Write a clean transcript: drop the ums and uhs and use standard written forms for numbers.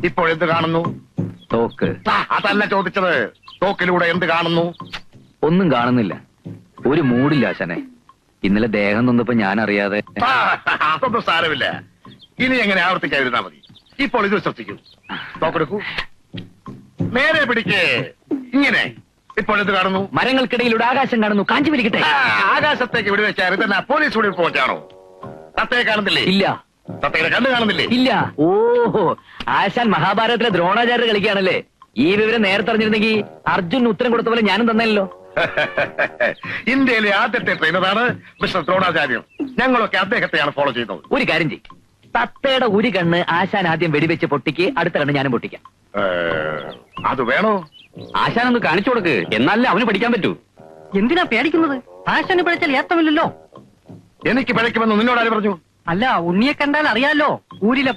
ഇപ്പോഴെന്ത് കാണുന്നു? തോക്ക്. അതല്ല ചോദിച്ചത്. തോക്കിലൂടെ എന്ത് കാണുന്നു? ഒന്നും കാണുന്നില്ല. ഒരു മൂടില്ല ആശാനെ. ഇന്നലെ ദേഹം നൊന്നപ്പോ ഞാൻ അറിയാതെ. അതൊന്നും സാരമില്ല. ഇനി എങ്ങനെ ആവർത്തിക്കാതിരുന്നാ മതി. ഇപ്പോൾ ഇത് ശ്രദ്ധിക്കൂ. തോക്കെടുക്കൂ. നേരെ പിടിക്കേ. ഇങ്ങനെ. ഇപ്പോഴെന്ത് കാണുന്നു? മരങ്ങൾക്കിടയിലൂടെ ആകാശം കാണുന്നു. കാഞ്ചി വലിക്കട്ടെ. ആകാശത്തേക്ക് വിടുവെച്ചാൽ ഇതന്നെ പോലീസ് വെടി പോറ്റാണോ? തത്തയെ കാണുന്നില്ലേ? ഇല്ല. തത്തയുടെ കണ്ണ് കാണുന്നില്ലേ? ഇല്ല. ഓഹോ, ആശാൻ മഹാഭാരതത്തിലെ ദ്രോണാചാര്യ കളിക്കുകയാണല്ലേ. ഈ വിവരം നേരത്തെ അറിഞ്ഞിരുന്നെങ്കിൽ അർജുൻ ഉത്തരം കൊടുത്ത പോലെ ഞാനും തന്നല്ലോ. ഇന്ത്യയിലെ ആദ്യത്തെ ട്രെയിനറാണ് മിസ്റ്റർ ദ്രോണാചാര്യൻ. ഞങ്ങളൊക്കെ അദ്ദേഹത്തെയാണ് ഫോളോ ചെയ്യുന്നത്. ഒരു കാര്യം ചെയ്യും, തത്തയുടെ ഒരു കണ്ണ് ആശാൻ ആദ്യം വെടിവെച്ച് പൊട്ടിക്ക്, അടുത്ത കണ്ണ് ഞാനും പൊട്ടിക്കാം. അത് വേണോ? ആശാൻ ഒന്ന് കാണിച്ചു കൊടുക്ക്, എന്നാലേ അവന് പഠിക്കാൻ പറ്റൂ. എന്തിനാ പേടിക്കുന്നത്? ആശാന് പിഴച്ചാൽ ഏത്തമില്ലല്ലോ. എനിക്ക് പിഴയ്ക്കുമെന്ന് നിന്നോട് ആര് പറഞ്ഞു? അല്ല, ഉണ്ണിയെ കണ്ടാൽ അറിയാലോ ഊരിലെ